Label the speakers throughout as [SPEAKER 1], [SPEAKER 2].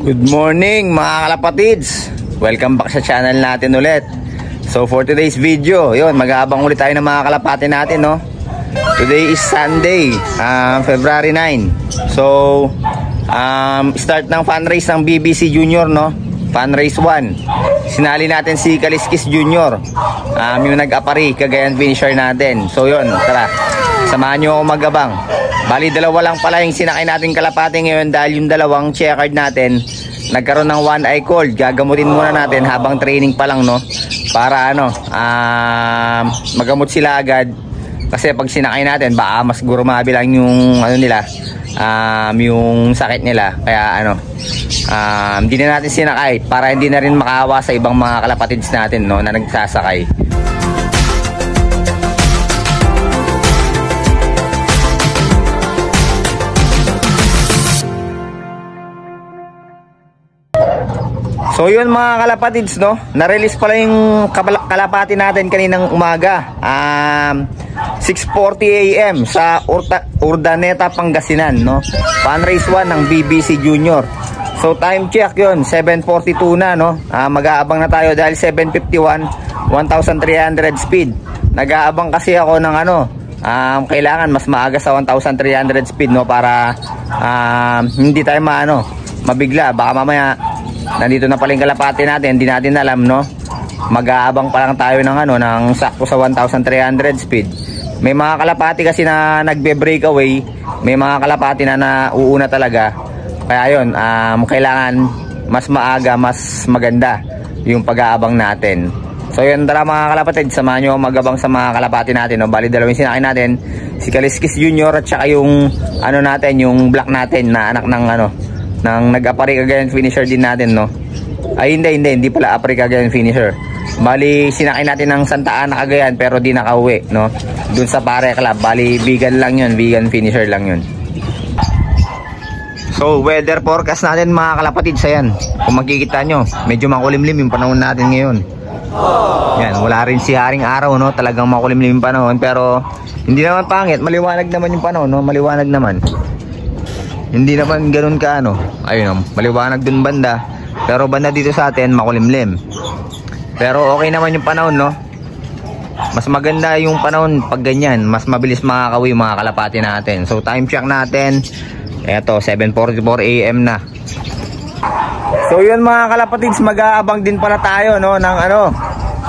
[SPEAKER 1] Good morning mga kalapatids, welcome back sa channel natin ulit. So for today's video, yun, mag-aabang ulit tayo ng mga kalapati natin, no? Today is Sunday, February 9. So start ng fundraise ng BBC Junior, no? Fundraise 1. Sinali natin si Kaliskis Junior, yung nag-apari, Cagayan finisher natin. So yun, tara, samahan nyo ako mag-abang. Bali, dalawa lang pala yung sinakay natin kalapati ngayon dahil yung dalawang checkered natin nagkaroon ng one eye cold. Gagamutin muna natin habang training pa lang, no? Para magamot sila agad. Kasi pag sinakay natin, baka mas gurumabi lang yung nila, yung sakit nila. Kaya hindi na natin sinakay para hindi na rin makaawa sa ibang mga kalapatids natin, no, na nagsasakay. So yun mga kalapatids, no, na-release pala yung kalapati natin kaninang umaga, 6:40 AM sa Urdaneta, Pangasinan, no. Fundraise 1 ng BBC Junior. So time check yun, 7:42 na, no. Mag-aabang na tayo dahil 7:51, 1,300 speed. Nag-aabang kasi ako ng kailangan mas maaga sa 1,300 speed, no, para hindi tayo mabigla. Baka mamaya nandito na pala yung kalapati natin, hindi natin alam, no. Mag-aabang pa lang tayo ng sakto sa 1,300 speed. May mga kalapati kasi na nagbe-breakaway, may mga kalapati na nauuna talaga. Kaya yun, kailangan mas maaga, mas maganda yung pag-aabang natin. So yun, tara mga kalapatid, samahan nyo mag-abang sa mga kalapati natin, no. Bali, dalawang sinakay natin, si Kaliskis Junior at saka yung natin, yung black natin na anak ng nang nag-apari Cagayan finisher din natin, no. Ay hindi pala apari Cagayan finisher. Bali, sinakay natin ng Santa Ana Cagayan pero di nakauwi, no, dun sa Pare Club. Bali, vegan lang yun, vegan finisher lang yun. So weather forecast natin mga kalapatid, sa yan, kung makikita nyo, medyo makulimlim yung panahon natin ngayon. Yan, wala rin si haring araw, no, talagang makulimlim yung panahon, pero hindi naman pangit, maliwanag naman yung panahon, no, maliwanag naman. Hindi naman ganoon ka ayun, maliwanag dun banda, pero banda dito sa atin makulimlim. Pero okay naman yung panahon, no. Mas maganda yung panahon pag ganyan, mas mabilis makakawi yung mga kalapati natin. So time check natin, eto 7:44 AM na. So yun mga kalapatids, mag-aabang din pala tayo, no, ng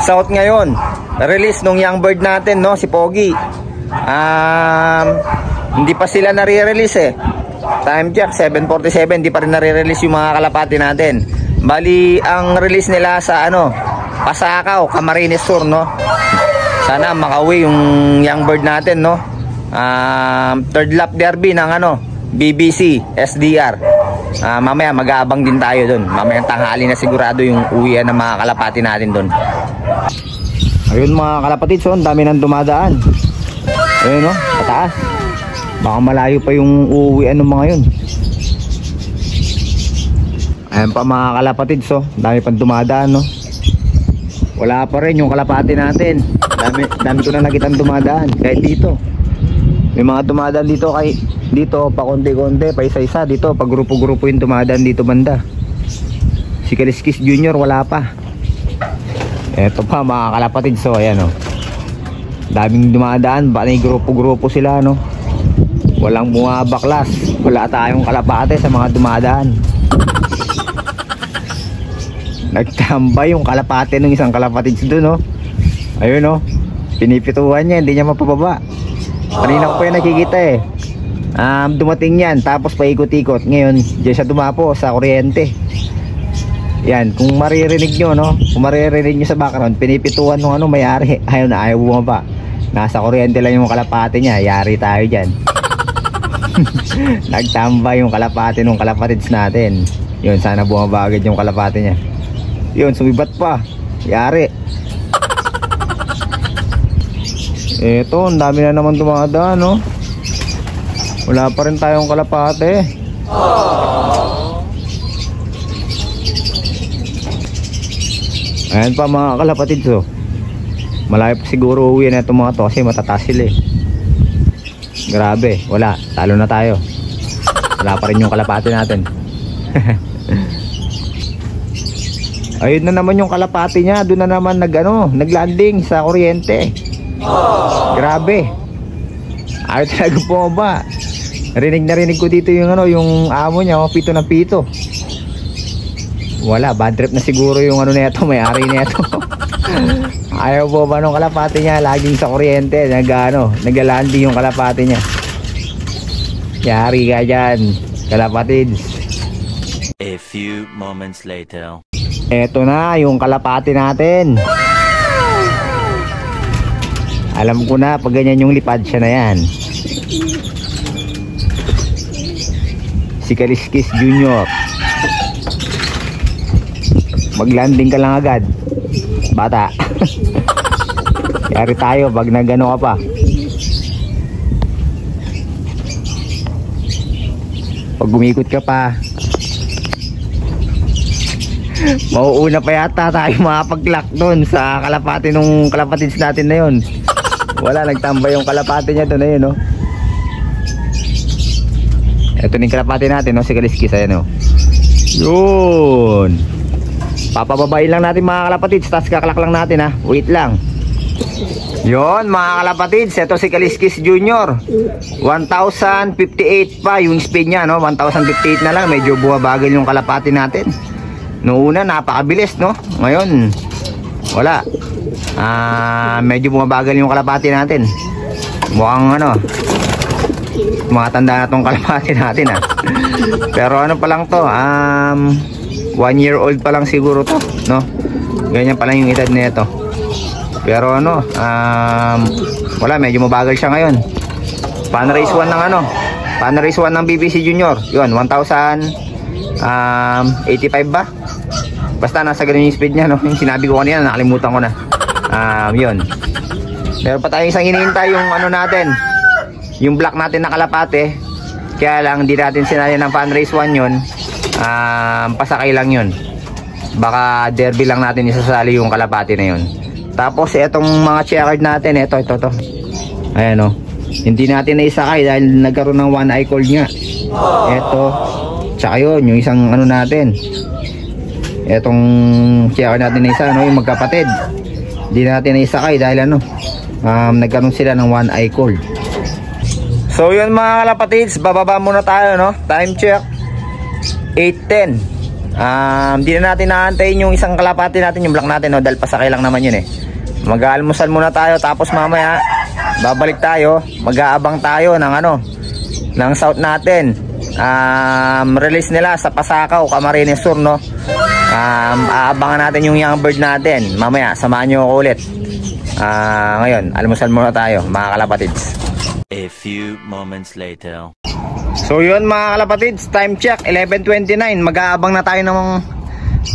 [SPEAKER 1] South ngayon. Release nung young bird natin, no, si Pogi. Hindi pa sila nare-release eh. Time check 7:47, di pa rin nare-release yung mga kalapati natin. Bali, ang release nila sa Pasakaw, Camarines Sur, no. Sana makauwi yung young bird natin, no. Third lap derby ng BBC SDR. Mamaya mag-aabang din tayo doon. Mamaya tanghali na sigurado yung uwian ng mga kalapati natin doon. Ayun mga kalapatid, so ang dami nang dumadaan. Ayun, no, pataas. Baka malayo pa yung uuwian ng mga yun. Ayan pa mga kalapatid, so dami pang dumadaan, no. Wala pa rin yung kalapati natin. Dami ko na nakitang dumadaan. Kahit dito may mga dumadaan dito, dito pa konti-konti, pa isa-isa. Dito pag grupo-grupo yung dumadaan dito banda. Si Kaliskis Junior wala pa. Eto pa mga kalapatid, so ayan, no, daming dumadaan. Baka na grupo-grupo sila, no. Walang bumabaklas, wala tayong kalapate sa mga dumadaan. Nagtambay yung kalapate ng isang kalapatids doon, no. Ayun, no, pinipituhan niya, hindi niya mapababa. Kanina ko pa yung nakikita eh. Dumating yan, tapos paikot-ikot. Ngayon, diyan siya dumapo sa kuryente. Yan, kung maririnig nyo, no, kung maririnig nyo sa background, pinipituhan ng may-ari. Ayaw na, ayaw bumaba. Nasa kuryente lang yung kalapate niya, yari tayo dyan. Nagtambay yung kalapate nung kalapatids natin. Yun, sana bumaba agad yung kalapate niya. Yun, sumibat pa, yari. Eto, ang dami na naman dumadaan, no. Wala pa rin tayong kalapate. Ayan pa mga kalapatids, so malayo pa siguro uwi na itong mga to kasi matataas sila eh. Grabe, wala, talo na tayo. Wala pa rin yung kalapate natin. Ayun na naman yung kalapati niya. Doon na naman naglanding sa kuryente. Grabe. Ayaw talaga bumaba. Narinig ko dito yung yung amo niya, pito ng pito. Wala, bad trip na siguro yung neto, may-ari neto. Ayaw bumaba nung kalapati niya, laging sa kuryente, naglanding yung kalapati niya. Yari ka dyan, kalapatids.
[SPEAKER 2] A few moments later.
[SPEAKER 1] Eto na yung kalapati natin. Alam ko na pag ganyan yung lipad siya na yan. Si Kaliskis Junior. Maglanding ka lang agad, bata. Yari tayo pag nagano ka pa. Pag gumikot ka pa, mauuna pa yata tayo makapag-lock doon sa kalapati nung kalapatids natin na yun. Wala, nagtambay yung kalapati niya doon. Ayun, no? Ito yung kalapati natin, no? Si Kaliskis, ayan, no? Yun. Papababain lang natin mga kalapatids, tapos kaklak lang natin, ha? Wait lang. Yun mga kalapatids, ito si Kaliskis Junior. 1058 pa yung speed niya, no? 1058 na lang, medyo buwabagal yung kalapati natin. Noong una napakabilis, no? Ngayon wala. Medyo bumabagal yung kalapati natin. Mukhang mga tanda na tong kalapati natin, ha. Pero pa lang to, 1 year old pa lang siguro to, no? Ganyan pa lang yung edad nito. Pero wala, medyo mabagal siya ngayon. Pan race 1 ng Pan race 1 ng BBC Junior. Yun, 1085 ba? Basta nasa ganun yung speed niya, no? Yung sinabi ko kanina, nakalimutan ko na. Yun. Meron pa tayong isang hinihintay, yung natin, yung black natin na kalapate. Kaya lang hindi natin sinaya ng Pan race 1 yun. Pasakay lang yun. Baka derby lang natin isasali yung kalapate na yun. Tapos etong mga checkered natin, ito. Ayan, hindi natin naisakay dahil nagkaroon ng one eye cold nga. Ito, tsaka yun, yung isang natin, etong checkered natin na isa, yung magkapatid, hindi natin naisakay dahil nagkaroon sila ng one eye cold. So yun mga kalapatids, bababa muna tayo, no? Time check 8:10. Hindi na natin naantayin yung isang kalapati natin, yung black natin, dahil pasakay lang naman yun, mag-aalmusal muna tayo, tapos mamaya babalik tayo, mag-aabang tayo ng south natin. Release nila sa Pasakaw, Camarines Sur, no? Aabangan natin yung young bird natin. Mamaya samahan nyo ako ulit. Ngayon almusal muna tayo mga kalapatids.
[SPEAKER 2] A few moments later.
[SPEAKER 1] So yun mga kalapatids, time check 11:29. Mag-aabang na tayo ng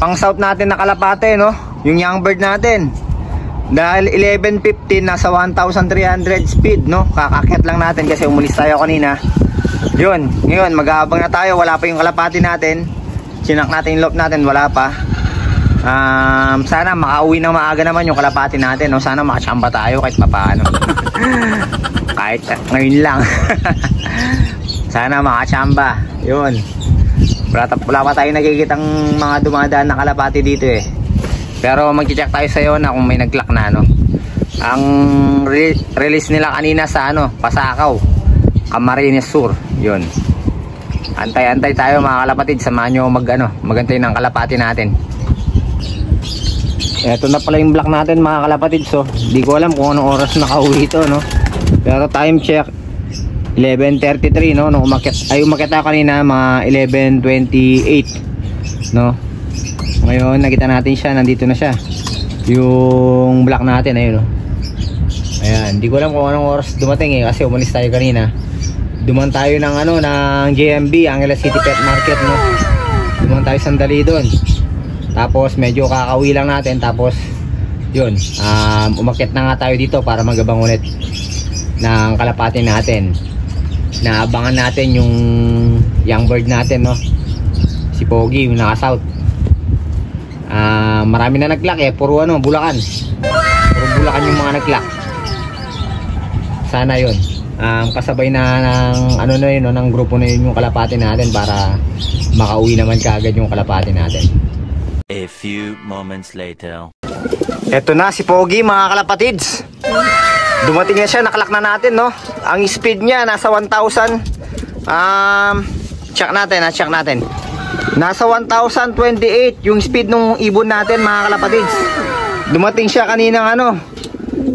[SPEAKER 1] pang south natin na kalapate, no? Yung young bird natin. Dahil 11:15 nasa 1,300 speed, no? Kakakyat lang natin kasi umulis tayo kanina. Yun, ngayon mag-aabang na tayo. Wala pa yung kalapati natin. Sinak natin yung loop natin, wala pa. Sana makauwi na maaga naman yung kalapati natin, no? Sana makachamba tayo kahit papaano. Kahit ngayon lang. Sana makachamba. Yun. Wala pa tayo nakikitang mga dumadaan na kalapati dito, Pero mag-check tayo sa iyo na kung may nag-clock na, no? Ang release nila kanina sa Pasakaw, Camarines Sur. Yun. Antay-antay tayo mga kalapatid. Samahan nyo magantay ng kalapati natin. Eto na pala yung black natin mga kalapatid. So, di ko alam kung anong oras nakauwi ito, no? Pero time check 11:33, no? Nung umakyat tayo kanina mga 11:28, no? Ngayon nakita natin siya, nandito na siya. Yung black natin, ayun, no? Ayan, di ko alam kung anong oras dumating, kasi umalis tayo kanina. Duman tayo ng ng JMB, Angeles City Pet Market, no? Duman tayo sandali doon. Tapos medyo kakauwi lang natin, tapos yun, umakyat na nga tayo dito para magabang ulit ng kalapati natin. Naabangan natin yung young bird natin, no? Si Pogi, yung naka-south. Marami na nag-clock, puro Bulacan. Puro Bulacan yung mga nag-clock. Sana yun, kasabay na ng na yun, ng grupo na yun yung kalapati natin para makauwi naman kaagad yung kalapati natin.
[SPEAKER 2] A few moments later.
[SPEAKER 1] Eto na si Pogi mga kalapatids. Dumating na siya, nakalak na natin no. Ang speed niya nasa 1,000. Check natin. Nasa 1,028 yung speed nung ibon natin mga kalapatids. Dumating siya kaninang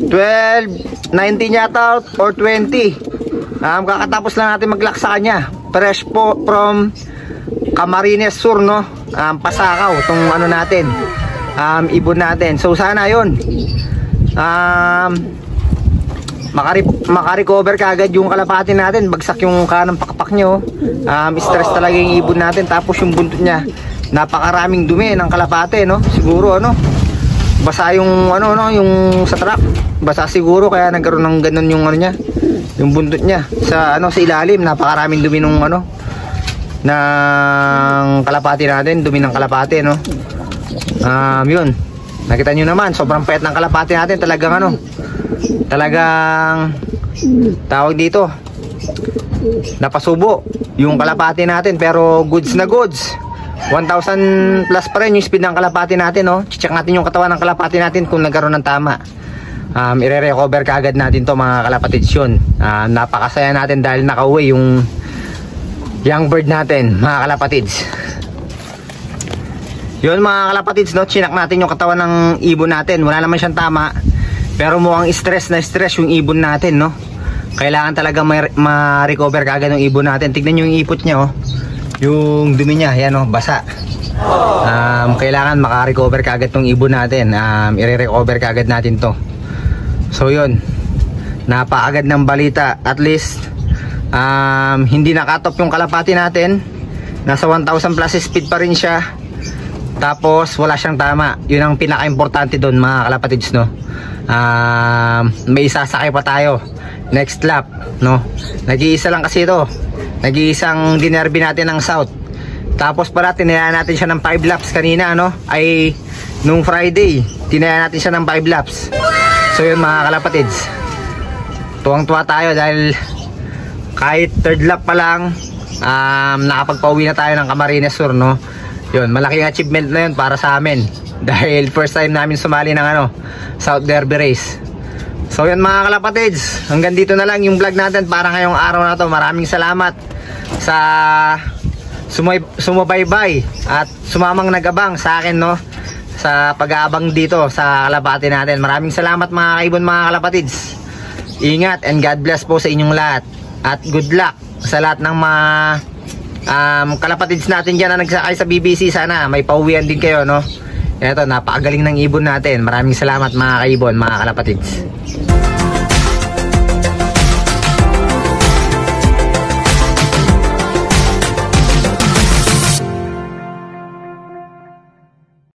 [SPEAKER 1] 12.90 yata or 20. Kakatapos lang natin mag-lock sa kanya. Fresh po from Camarines Sur no. Pasakaw tong natin. Ibon natin. So sana yun makarecover kagad yung kalapati natin. Bagsak yung kanang pakpak nyo. Stress talaga yung ibon natin. Tapos yung buntot nya, napakaraming dumi ng kalapati no. Siguro basa yung yung sa truck. Basa siguro kaya nagkaroon ng ganun yung nya, yung buntot nya sa sa ilalim. Napakaraming dumi nung ng kalapati natin, dumi ng kalapati no. Yun, nakita nyo naman sobrang payat ng kalapati natin. Talagang tawag dito, napasubo yung kalapati natin, pero goods na goods. 1,000 plus pa rin yung speed ng kalapati natin no. Check natin yung katawan ng kalapati natin kung nagkaroon ng tama. I-recover kaagad natin to mga kalapatids yun. Napakasaya natin dahil nakauwi yung young bird natin mga kalapatids. Yun mga kalapatids no, chinak natin yung katawan ng ibon natin. Wala naman siyang tama, pero mukhang stress yung ibon natin no. Kailangan talaga ma-recover kaagad yung ibon natin. Tignan nyo yung ipot niya yung dumi niya, yan basa. Kailangan maka-recover kaagad tong ibon natin. I-recover kaagad natin to. So yun, napaagad ng balita. At least hindi nakatop yung kalapati natin. Nasa 1,000 plus speed pa rin siya. Tapos wala siyang tama. Yun ang pinaka-importante doon mga kalapatids no. May isasakay pa tayo next lap no. Nag-iisa lang kasi ito. Nag-iisang dinerby natin ng south. Tapos pala tinayaan natin siya ng 5 laps kanina no. Ay nung Friday tinayaan natin siya ng 5 laps. So yun mga kalapatids, tuwang-tuwa tayo dahil kahit third lap pa lang nakapagpauwi na tayo ng Camarines Sur no. Yun, malaking achievement na yun para sa amin dahil first time namin sumali ng South Derby Race. So yun mga kalapatids, hanggang dito na lang yung vlog natin para ngayong araw na to. Maraming salamat sa sumubaybay at sumamang nagabang sa akin no, sa pag-aabang dito sa kalapati natin. Maraming salamat mga kaibon mga kalapatids. Ingat and God bless po sa inyong lahat. At good luck sa lahat ng mga kalapatids natin dyan na nagsakay sa BBC. Sana may pauwian din kayo no. Eto, napakagaling ng ibon natin. Maraming salamat mga kaibon mga kalapatids.